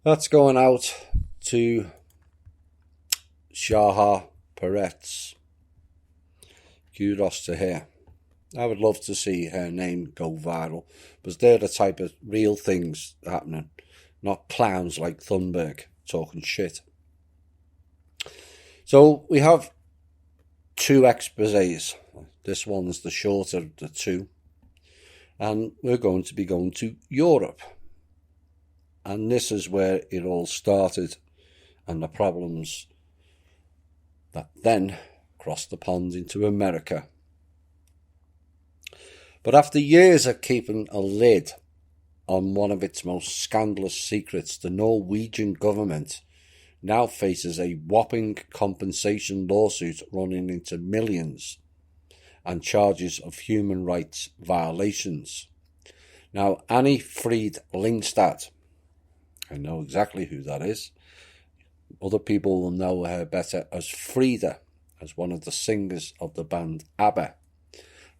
That's going out to Shaha Peretz. Kudos to her. I would love to see her name go viral, because they're the type of real things happening, not clowns like Thunberg talking shit. So we have two exposés. This one's the shorter of the two. And we're going to be going to Europe. And this is where it all started, and the problems that then crossed the pond into America. But after years of keeping a lid on one of its most scandalous secrets, the Norwegian government now faces a whopping compensation lawsuit running into millions and charges of human rights violations. Now, Annie Fried Lindstad, I know exactly who that is. Other people will know her better as Frida, as one of the singers of the band ABBA,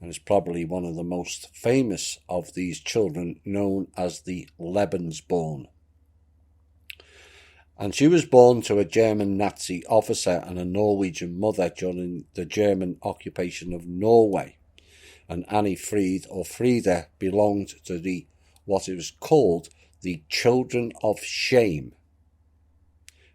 and is probably one of the most famous of these children, known as the Lebensborn. And she was born to a German Nazi officer and a Norwegian mother during the German occupation of Norway. And Annie Fried, or Frida, belonged to what it was called the Children of Shame,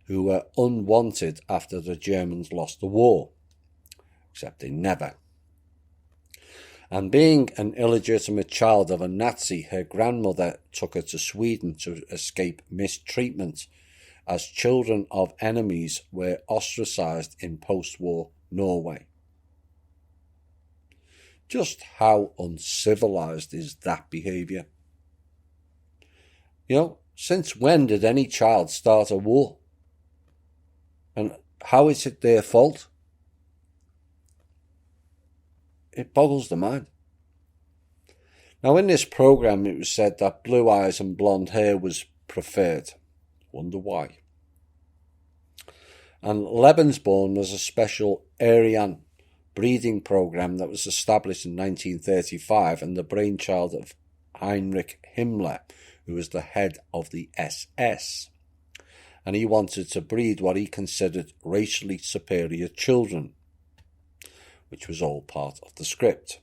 who were unwanted after the Germans lost the war, except they never. And being an illegitimate child of a Nazi, her grandmother took her to Sweden to escape mistreatment, as children of enemies were ostracised in post-war Norway. Just how uncivilised is that behaviour? You know, since when did any child start a war? And how is it their fault? It boggles the mind. Now, in this programme, it was said that blue eyes and blonde hair was preferred. Wonder why. And Lebensborn was a special Aryan breeding programme that was established in 1935 and the brainchild of Heinrich Himmler, who was the head of the SS. And he wanted to breed what he considered racially superior children, which was all part of the script.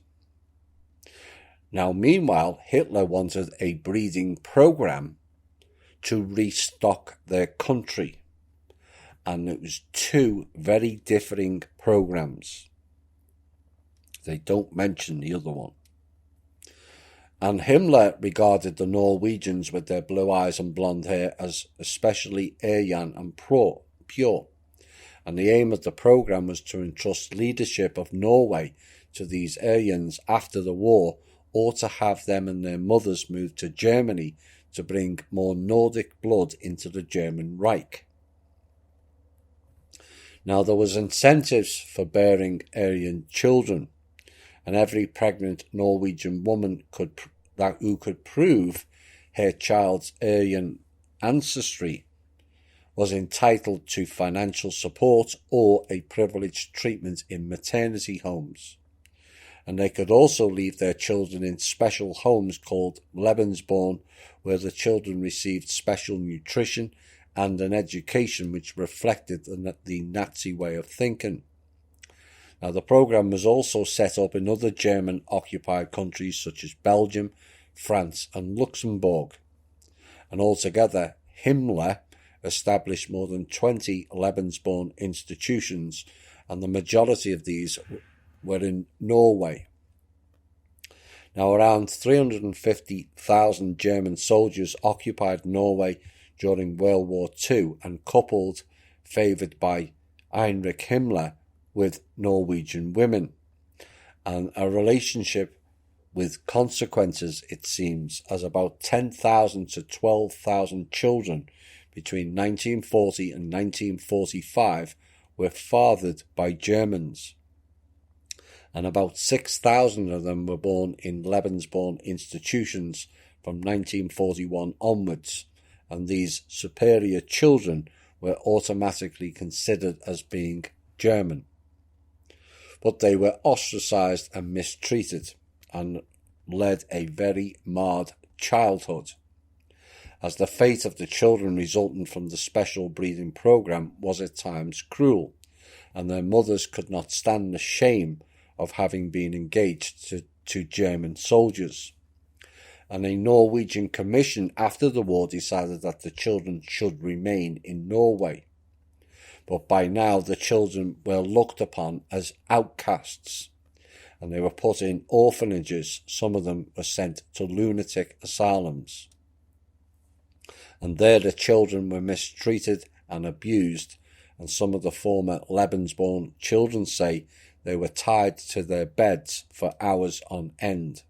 Now, meanwhile, Hitler wanted a breeding programme to restock their country. And it was two very differing programmes. They don't mention the other one. And Himmler regarded the Norwegians with their blue eyes and blonde hair as especially Aryan and pure. And the aim of the programme was to entrust leadership of Norway to these Aryans after the war, or to have them and their mothers move to Germany to bring more Nordic blood into the German Reich. Now, there was incentives for bearing Aryan children, and every pregnant Norwegian woman who could prove her child's Aryan ancestry was entitled to financial support or a privileged treatment in maternity homes. And they could also leave their children in special homes called Lebensborn, where the children received special nutrition and an education which reflected the Nazi way of thinking. Now, the programme was also set up in other German-occupied countries such as Belgium, France and Luxembourg. And altogether, Himmler established more than 20 Lebensborn institutions, and the majority of these were in Norway. Now, around 350,000 German soldiers occupied Norway during World War II, and coupled, favoured by Heinrich Himmler, with Norwegian women, and a relationship with consequences, it seems, as about 10,000 to 12,000 children between 1940 and 1945 were fathered by Germans, and about 6,000 of them were born in Lebensborn institutions from 1941 onwards, and these superior children were automatically considered as being German. But they were ostracised and mistreated and led a very marred childhood. as the fate of the children resulting from the special breeding program was at times cruel, and their mothers could not stand the shame of having been engaged to German soldiers. And a Norwegian commission after the war decided that the children should remain in Norway. But by now the children were looked upon as outcasts, and they were put in orphanages. Some of them were sent to lunatic asylums. And there the children were mistreated and abused, and some of the former Lebensborn children say they were tied to their beds for hours on end.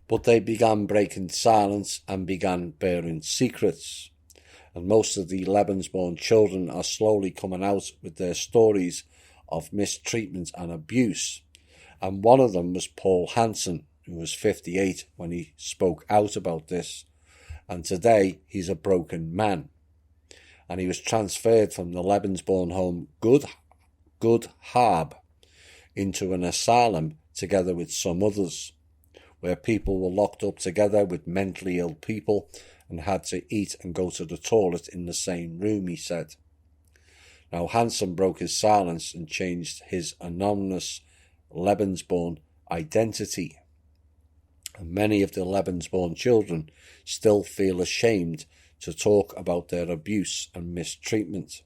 But they began breaking silence and began bearing secrets. And most of the Lebensborn children are slowly coming out with their stories of mistreatment and abuse. And one of them was Paul Hansen, who was 58 when he spoke out about this. And today he's a broken man. And he was transferred from the Lebensborn home Good Harb into an asylum together with some others, where people were locked up together with mentally ill people and had to eat and go to the toilet in the same room, he said. Now Hansen broke his silence and changed his anonymous Lebensborn identity. And many of the Lebensborn children still feel ashamed to talk about their abuse and mistreatment.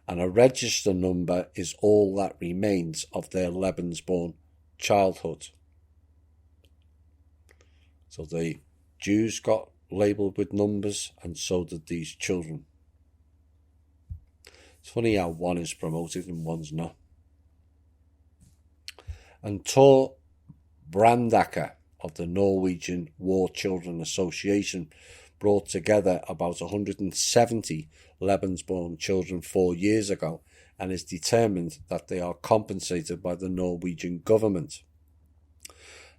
And a register number is all that remains of their Lebensborn childhood. So the Jews got labelled with numbers, and so did these children. It's funny how one is promoted and one's not. And Tor Brandaker of the Norwegian War Children Association brought together about 170 Lebensborn children 4 years ago, and is determined that they are compensated by the Norwegian government.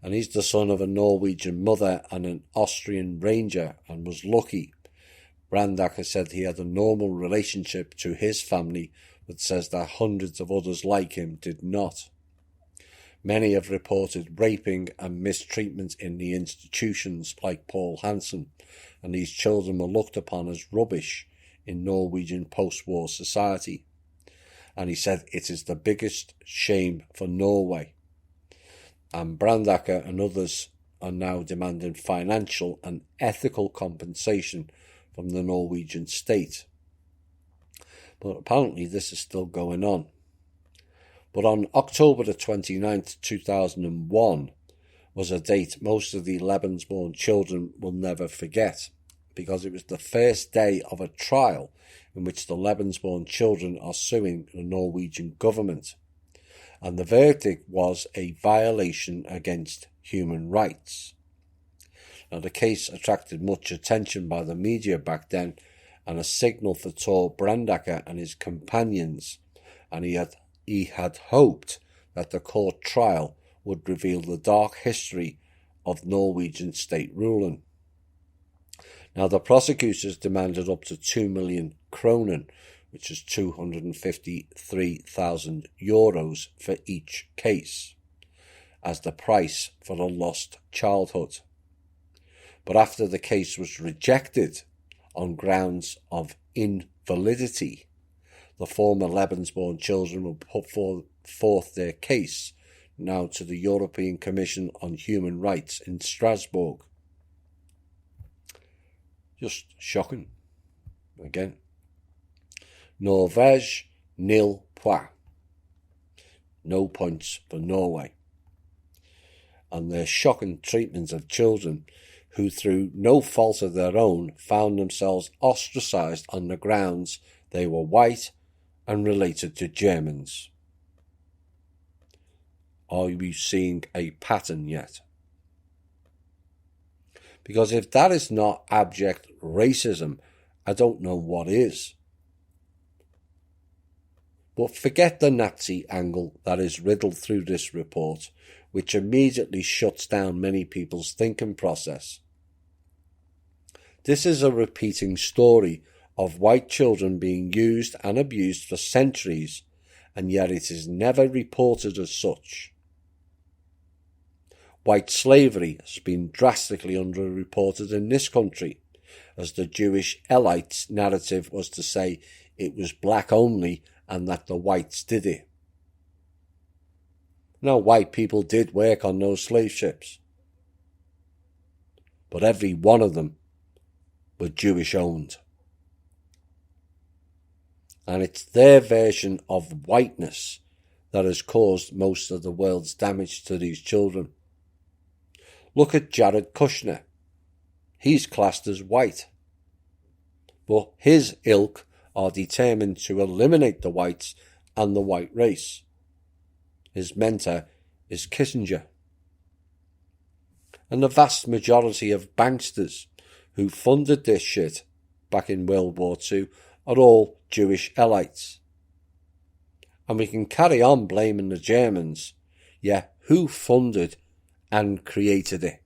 And he's the son of a Norwegian mother and an Austrian ranger, and was lucky. Brandaker said he had a normal relationship to his family, but says that hundreds of others like him did not. Many have reported raping and mistreatment in the institutions like Paul Hansen, and these children were looked upon as rubbish in Norwegian post-war society. And he said it is the biggest shame for Norway. And Brandaker and others are now demanding financial and ethical compensation from the Norwegian state. But apparently this is still going on. But on October the 29th, 2001 was a date most of the Lebensborn children will never forget, because it was the first day of a trial in which the Lebensborn children are suing the Norwegian government. And the verdict was a violation against human rights. Now the case attracted much attention by the media back then, and a signal for Tor Brandaker and his companions, and he had hoped that the court trial would reveal the dark history of Norwegian state ruling. Now the prosecutors demanded up to 2 million kronen, which is €253,000 for each case, as the price for a lost childhood. But after the case was rejected on grounds of invalidity, the former Lebensborn children will put forth their case now to the European Commission on Human Rights in Strasbourg. Just shocking. Again. Norvège, 0 points. No points for Norway. And their shocking treatment of children who, through no fault of their own, found themselves ostracised on the grounds they were white and related to Germans. Are we seeing a pattern yet? Because if that is not abject racism, I don't know what is. But forget the Nazi angle that is riddled through this report, which immediately shuts down many people's thinking process. This is a repeating story of white children being used and abused for centuries, and yet it is never reported as such. White slavery has been drastically underreported in this country, as the Jewish elites' narrative was to say it was black only and that the whites did it. Now, white people did work on those slave ships, but every one of them were Jewish owned. And it's their version of whiteness that has caused most of the world's damage to these children. Look at Jared Kushner. He's classed as white, but his ilk are determined to eliminate the whites and the white race. His mentor is Kissinger. And the vast majority of banksters who funded this shit back in World War II are all Jewish elites. And we can carry on blaming the Germans. Yeah, who funded and created it?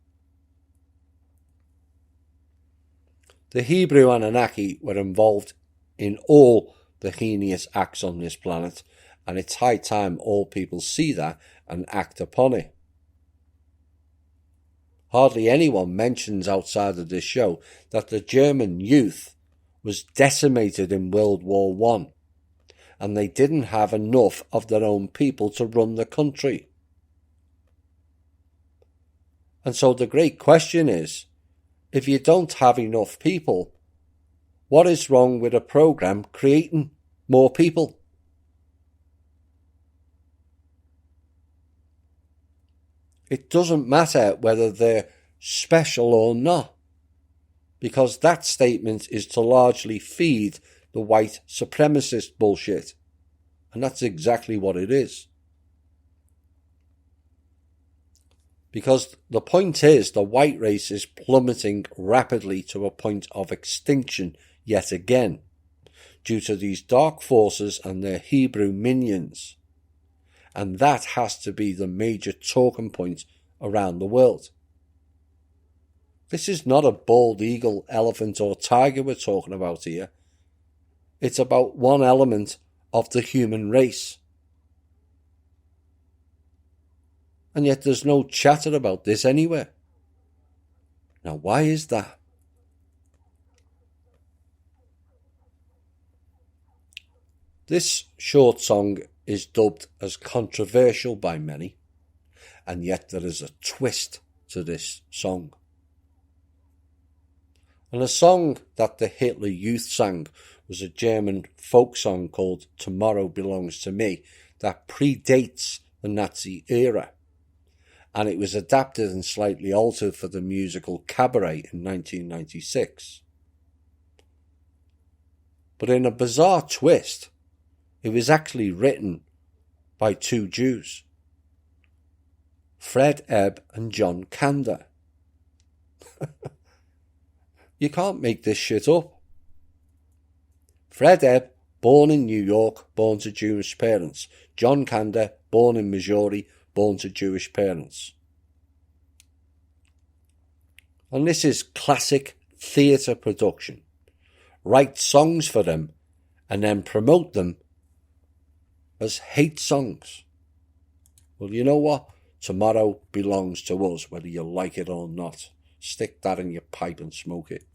The Hebrew Anunnaki were involved in all the heinous acts on this planet, and it's high time all people see that and act upon it. Hardly anyone mentions outside of this show that the German youth was decimated in World War I, and they didn't have enough of their own people to run the country. And so the great question is, if you don't have enough people, what is wrong with a program creating more people? It doesn't matter whether they're special or not, because that statement is to largely feed the white supremacist bullshit. And that's exactly what it is. Because the point is, the white race is plummeting rapidly to a point of extinction yet again, due to these dark forces and their Hebrew minions. And that has to be the major talking point around the world. This is not a bald eagle, elephant or tiger we're talking about here. It's about one element of the human race. And yet there's no chatter about this anywhere. Now, why is that? This short song is dubbed as controversial by many, and yet there is a twist to this song. And a song that the Hitler Youth sang was a German folk song called Tomorrow Belongs to Me that predates the Nazi era. And it was adapted and slightly altered for the musical Cabaret in 1996. But in a bizarre twist, it was actually written by two Jews, Fred Ebb and John Kander. You can't make this shit up. Fred Ebb, born in New York, born to Jewish parents. John Kander, born in Missouri, born to Jewish parents. And this is classic theatre production. Write songs for them and then promote them as hate songs. Well, you know what? Tomorrow belongs to us, whether you like it or not. Stick that in your pipe and smoke it.